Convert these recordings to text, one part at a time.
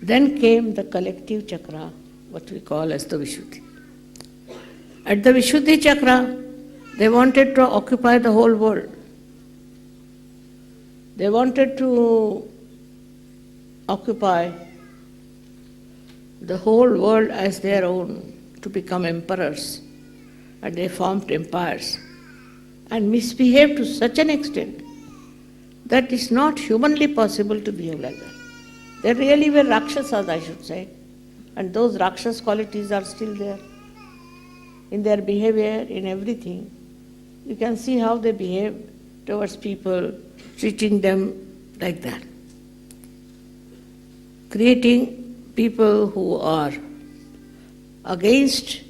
Then came the collective chakra, what we call as the Vishuddhi. At the Vishuddhi chakra, they wanted to occupy the whole world. They wanted to occupy the whole world as their own, to become emperors. And they formed empires and misbehaved to such an extent that it's not humanly possible to behave like that. They really were Rakshasas, I should say. And those Rakshas qualities are still there. In their behavior, in everything. You can see how they behave towards people, treating them like that. Creating people who are against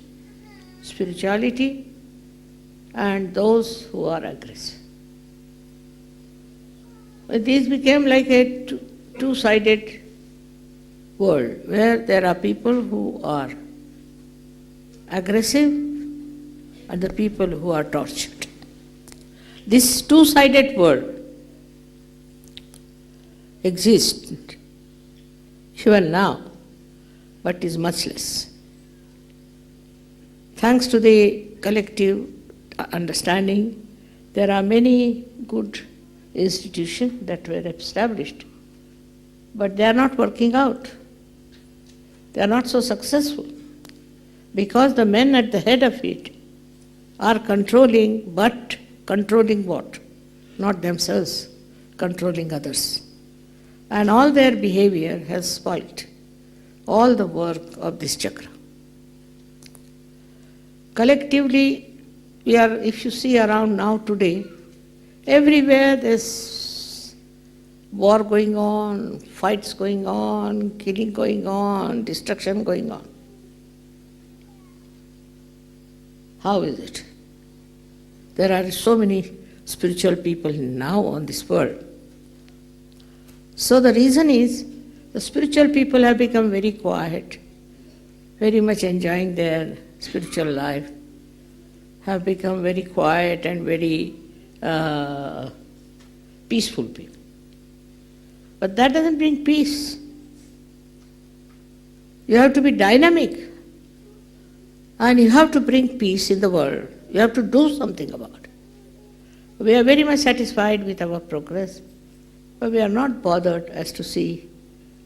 spirituality and those who are aggressive. This became like a two-sided world where there are people who are aggressive and the people who are tortured. This two-sided world exists even now, but is much less. Thanks to the collective understanding, there are many good institutions that were established, but they are not working out. They are not so successful because the men at the head of it are controlling, but controlling what? Not themselves, controlling others. And all their behavior has spoilt all the work of this chakra. Collectively, we are, if you see around now today, everywhere there's war going on, fights going on, killing going on, destruction going on. How is it? There are so many spiritual people now on this world. So the reason is, the spiritual people have become very quiet, very much enjoying their spiritual life, have become very quiet and very peaceful people. But that doesn't bring peace. You have to be dynamic and you have to bring peace in the world. You have to do something about it. We are very much satisfied with our progress, but we are not bothered as to see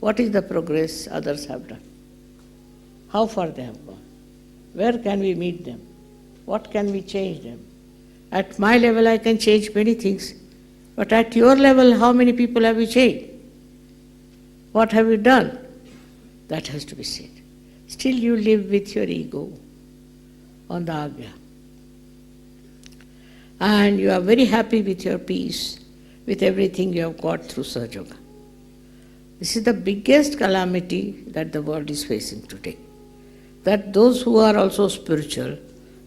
what is the progress others have done, how far they have gone, where can we meet them, what can we change them. At my level I can change many things, but at your level how many people have you changed? What have you done? That has to be said. Still you live with your ego on the Agya. And you are very happy with your peace, with everything you have got through Sahaja Yoga. This is the biggest calamity that the world is facing today. That those who are also spiritual,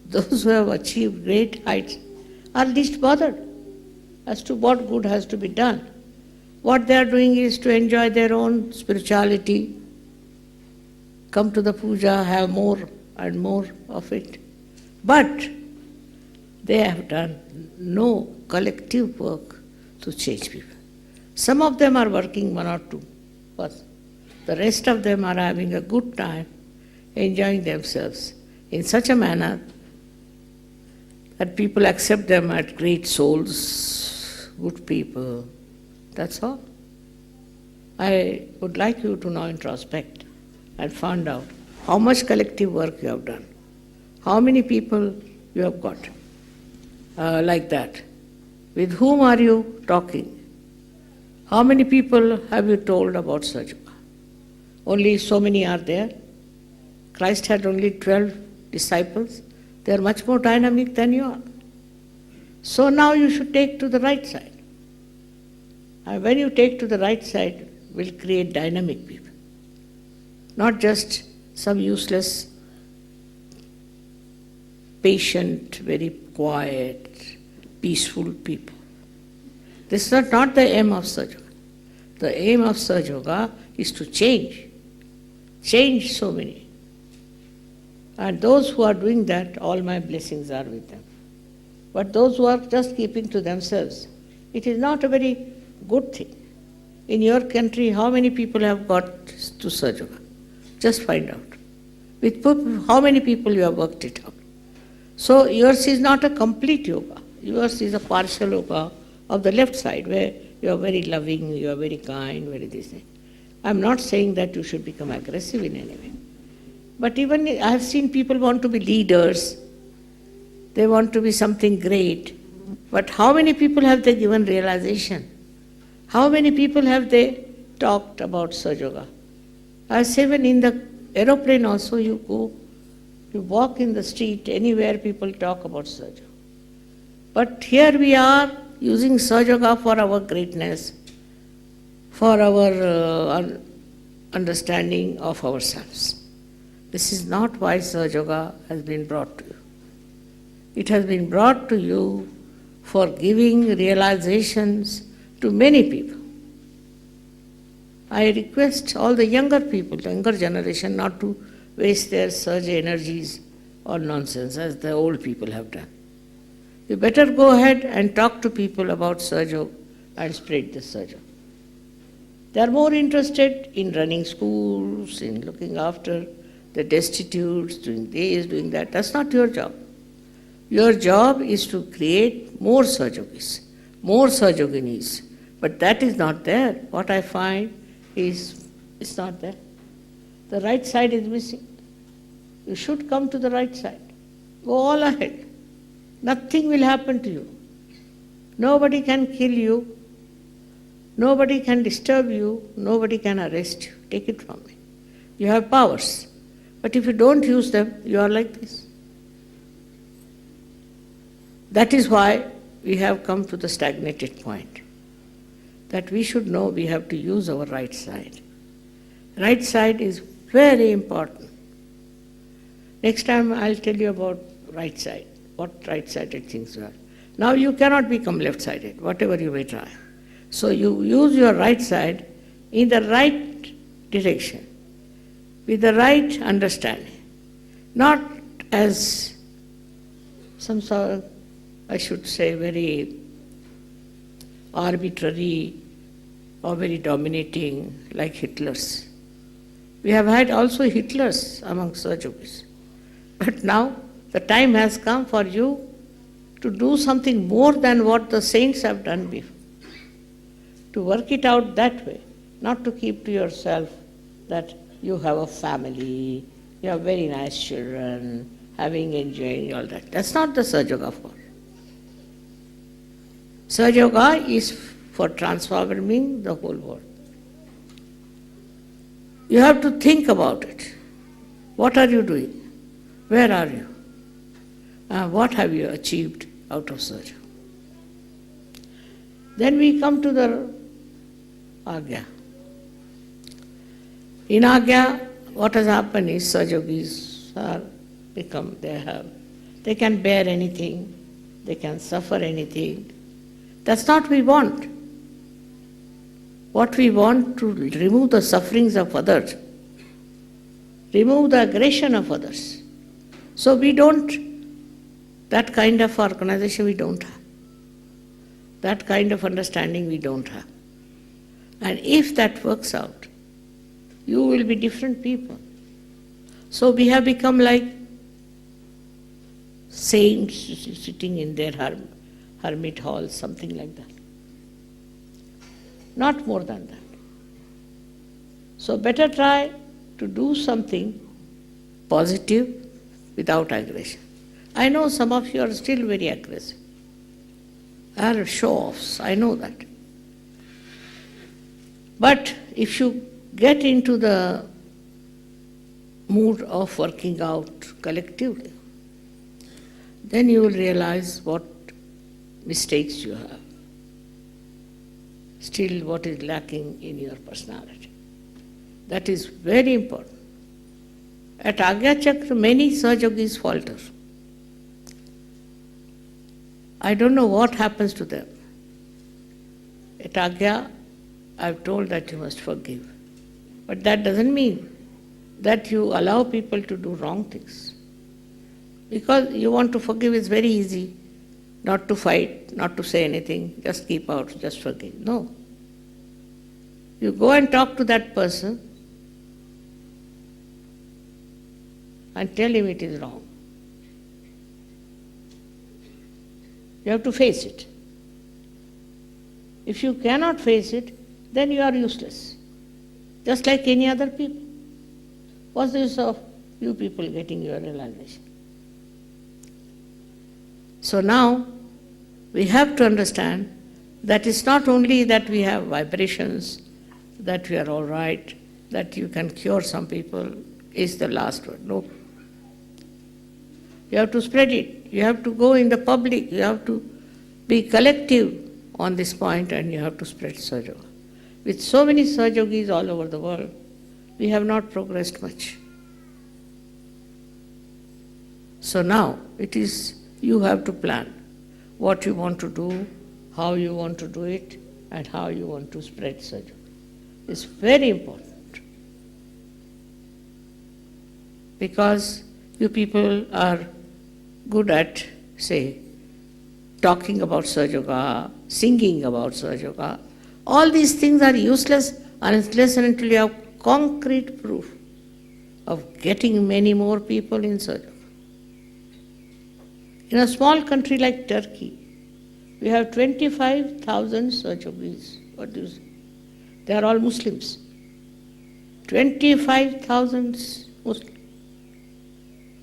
those who have achieved great heights, are least bothered as to what good has to be done. What they are doing is to enjoy their own spirituality, come to the puja, have more and more of it. But they have done no collective work to change people. Some of them are working 1 or 2, but the rest of them are having a good time, enjoying themselves in such a manner that people accept them as great souls, good people. That's all. I would like you to now introspect and find out how much collective work you have done, how many people you have got like that. With whom are you talking? How many people have you told about Sahaja Yoga? Only so many are there. Christ had only 12 disciples. They are much more dynamic than you are. So now you should take to the right side. And when you take to the right side, will create dynamic people. Not just some useless, patient, very quiet, peaceful people. This is not the aim of Sahaja Yoga. The aim of Sahaja Yoga is to change so many. And those who are doing that, all my blessings are with them. But those who are just keeping to themselves, it is not a very good thing. In your country, how many people have got to Sahaja Yoga? Just find out. With how many people you have worked it out. So yours is not a complete yoga. Yours is a partial yoga of the left side, where you are very loving, you are very kind, very this thing. I am not saying that you should become aggressive in any way. But even I have seen people want to be leaders, they want to be something great. But how many people have they given realization? How many people have they talked about Sahaja Yoga? I say when in the aeroplane also you go, you walk in the street, anywhere people talk about Sahaja Yoga. But here we are using Sahaja Yoga for our greatness, for our understanding of ourselves. This is not why Sahaja Yoga has been brought to you. It has been brought to you for giving realizations to many people. I request all the younger people, the younger generation, not to waste their surge energies on nonsense as the old people have done. You better go ahead and talk to people about Sahaja Yoga and spread the Sahaja Yoga. They are more interested in running schools, in looking after the destitutes, doing this, doing that. That's not your job. Your job is to create more Sahaja Yogis, more Sahaja Yoginis. But that is not there. What I find is it's not there. The right side is missing. You should come to the right side. Go all ahead. Nothing will happen to you. Nobody can kill you. Nobody can disturb you. Nobody can arrest you. Take it from me. You have powers. But if you don't use them, you are like this. That is why we have come to the stagnated point. That we should know we have to use our right side. Right side is very important. Next time I'll tell you about right side, what right-sided things are. Now you cannot become left-sided, whatever you may try. So you use your right side in the right direction, with the right understanding, not as some sort of, I should say, very arbitrary or very dominating like Hitler's. We have had also Hitlers among Sahaja Yogis. But now the time has come for you to do something more than what the saints have done before. To work it out that way, not to keep to yourself that you have a family, you have very nice children, enjoying all that. That's not the Sahaja Yoga for. Sahaja Yoga is for transforming the whole world. You have to think about it. What are you doing? Where are you? What have you achieved out of Sahaja? Then we come to the Agya. In Agya, what has happened is Sahaja Yogis are become, they can bear anything, they can suffer anything. That's not what we want. What we want to remove the sufferings of others, remove the aggression of others. So we don't, that kind of organization we don't have. That kind of understanding we don't have. And if that works out, you will be different people. So we have become like saints sitting in their hermit halls, something like that. Not more than that. So better try to do something positive without aggression. I know some of you are still very aggressive. Are show-offs, I know that. But if you get into the mood of working out collectively, then you will realize what mistakes you have. Still what is lacking in your personality. That is very important. At Agya Chakra, many Sahaja Yogis falter. I don't know what happens to them. At Agya, I've told that you must forgive. But that doesn't mean that you allow people to do wrong things. Because you want to forgive, it's very easy. Not to fight, not to say anything, just keep out, just forgive. No. You go and talk to that person and tell him it is wrong. You have to face it. If you cannot face it, then you are useless, just like any other people. What's the use of you people getting your realization? So now we have to understand that it's not only that we have vibrations, that we are all right, that you can cure some people is the last word. No. You have to spread it. You have to go in the public. You have to be collective on this point, and you have to spread Sahaja Yoga. With so many Sahaja Yogis all over the world, we have not progressed much. So now it is you have to plan what you want to do, how you want to do it, and how you want to spread Sahaja Yoga. It's very important, because you people are good at, say, talking about Sahaja Yoga, singing about Sahaja Yoga. All these things are useless unless and until you have concrete proof of getting many more people in Sahaja Yoga. In a small country like Turkey, we have 25,000 Sahaja Yogis. What do you say? They are all Muslims. 25,000 Muslims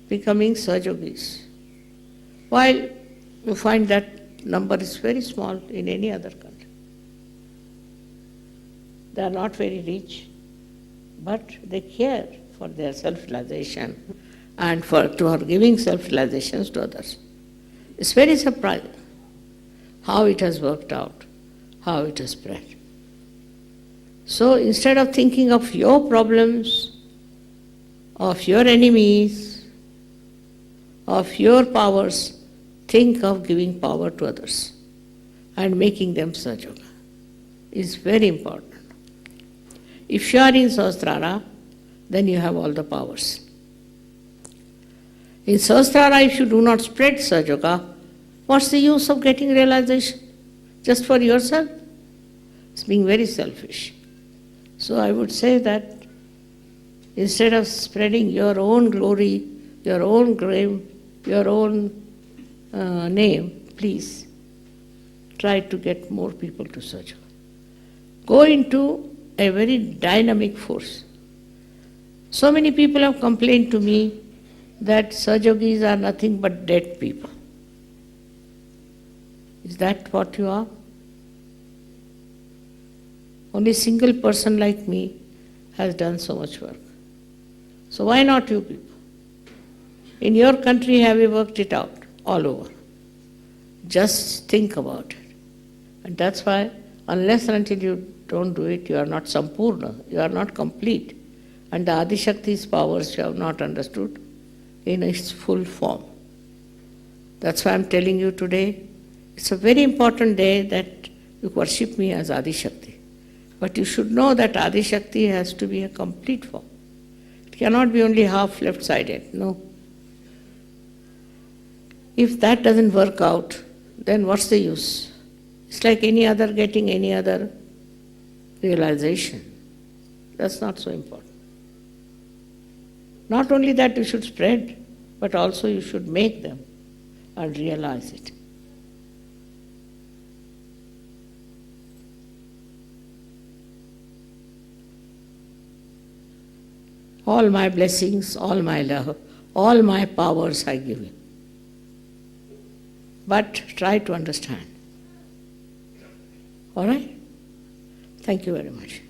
becoming Sahaja Yogis. While you find that number is very small in any other country. They are not very rich, but they care for their self-realization and for giving self-realizations to others. It's very surprising how it has worked out, how it has spread. So instead of thinking of your problems, of your enemies, of your powers, think of giving power to others and making them Sahaja Yoga. Is very important. If you are in Sahasrara, then you have all the powers. In Sahasrara, if you do not spread Sahaja Yoga, what's the use of getting realization? Just for yourself? It's being very selfish. So I would say that instead of spreading your own glory, your own grave, your own name, please try to get more people to Sahaja Yoga. Go into a very dynamic force. So many people have complained to me that Sahaja Yogis are nothing but dead people. Is that what you are? Only a single person like me has done so much work. So why not you people? In your country, have you worked it out all over? Just think about it. And that's why, unless and until you don't do it, you are not sampurna, you are not complete. And the Adi-Shakti's powers you have not understood in its full form. That's why I'm telling you today, it's a very important day that you worship me as Adi-Shakti. But you should know that Adi-Shakti has to be a complete form. It cannot be only half left-sided, no. If that doesn't work out, then what's the use? It's like any other getting any other realization. That's not so important. Not only that you should spread, but also you should make them and realize it. All my blessings, all my love, all my powers I give you. But try to understand. All right? Thank you very much.